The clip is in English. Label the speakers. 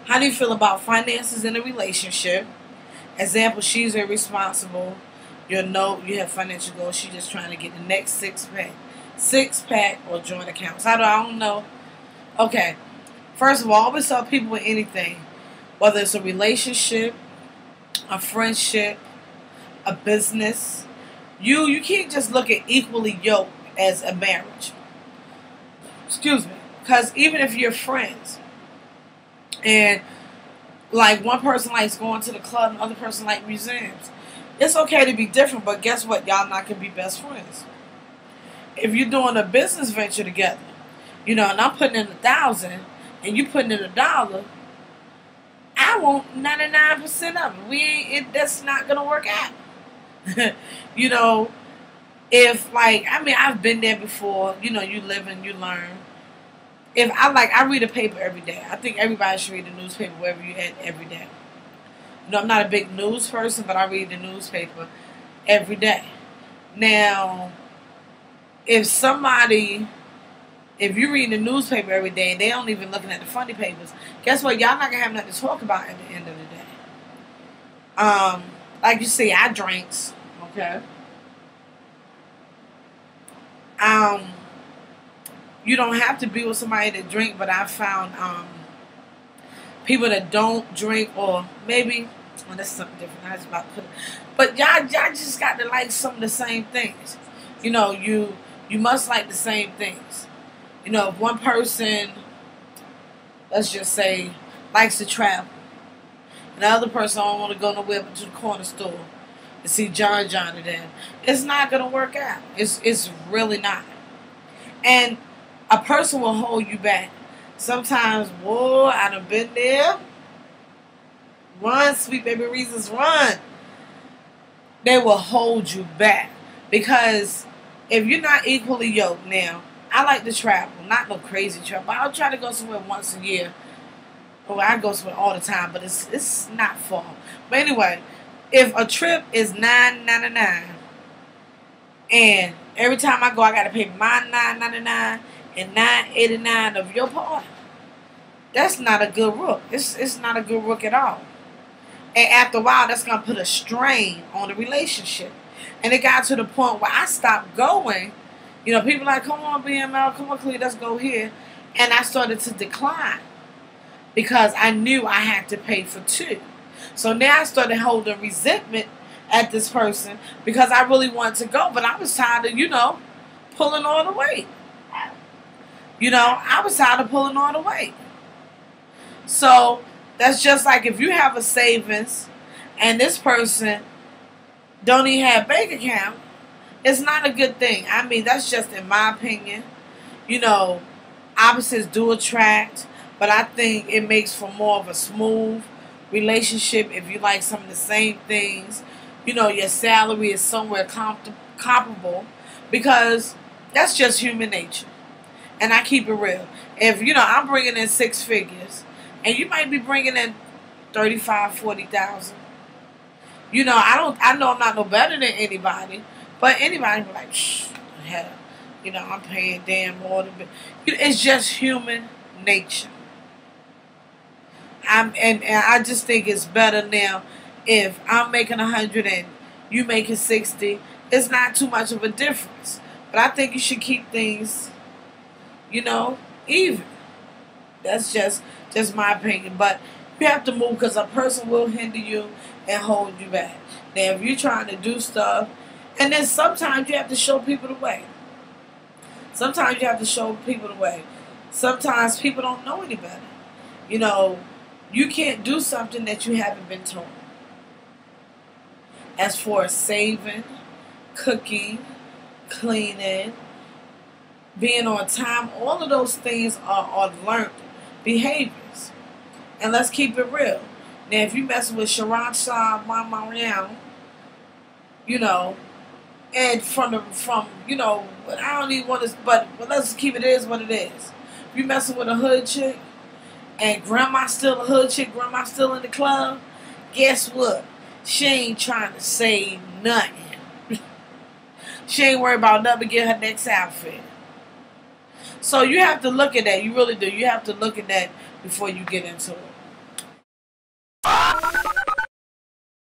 Speaker 1: How do you feel about finances in a relationship? Example, she's irresponsible. You have financial goals. She's just trying to get the next six pack or joint accounts. I don't know. Okay, first of all, I always tell people with anything, whether it's a relationship, a friendship, a business, you can't just look at equally yoked as a marriage. Excuse me, because even if you're friends and like one person likes going to the club and the other person likes museums, it's okay to be different, but guess what? Y'all not gonna be best friends. If you're doing a business venture together, and I'm putting in 1,000 and you putting in $1, I want 99% of it. That's not gonna work out. you know, if I've been there before. You live and you learn. If I read a paper every day. I think everybody should read the newspaper wherever you're at every day. I'm not a big news person, but I read the newspaper every day. Now, if you read the newspaper every day and they don't even looking at the funny papers, guess what? Y'all not gonna have nothing to talk about at the end of the day. Like you see, I drinks, okay. You don't have to be with somebody that drink, but I found people that don't drink, or maybe that's something different. I was about to put it, but y'all just got to like some of the same things. You must like the same things. If one person, let's just say, likes to travel, and the other person don't want to go nowhere but to the corner store to see John and them, it's not gonna work out. It's really not. And a person will hold you back. Sometimes, whoa, I done been there. Run, sweet baby reasons, run. They will hold you back. Because if you're not equally yoked now, I like to travel. Not no crazy travel. But I'll try to go somewhere once a year. Well, I go somewhere all the time, but it's not far. But anyway, if a trip is $9.99 and every time I go I gotta pay my $9.99 and $9.89 of your part, that's not a good look. It's not a good look at all. And after a while, that's gonna put a strain on the relationship. And it got to the point where I stopped going. People like, come on, BML, come on, Clea, let's go here. And I started to decline because I knew I had to pay for two. So now I started holding resentment at this person because I really wanted to go, but I was tired of, pulling all the weight. I was tired of pulling all the weight. So that's just like if you have a savings and this person don't even have a bank account, it's not a good thing. I mean, that's just in my opinion. Opposites do attract, but I think it makes for more of a smooth relationship if you like some of the same things. Your salary is somewhere comparable, because that's just human nature. And I keep it real. If, I'm bringing in 6 figures and you might be bringing in 35, 40,000. I know I'm not no better than anybody, but anybody be like, shh, hell, I'm paying damn more than. It's just human nature. And I just think it's better now if I'm making 100 and you making 60. It's not too much of a difference, but I think you should keep things, even. That's just my opinion. But you have to move because a person will hinder you and hold you back. Now, if you're trying to do stuff, and then sometimes you have to show people the way. Sometimes people don't know any better. You can't do something that you haven't been told. As for saving, cooking, cleaning, being on time, all of those things are learned behaviors. And let's keep it real. Now, if you messing with Sharon Shah, Mama Young, and from I don't even want to, but let's keep it is what it is. If you messing with a hood chick, and grandma's still a hood chick, grandma's still in the club, guess what? She ain't trying to save nothing. She ain't worried about nothing but get her next outfit. So you have to look at that. You really do. You have to look at that before you get into it.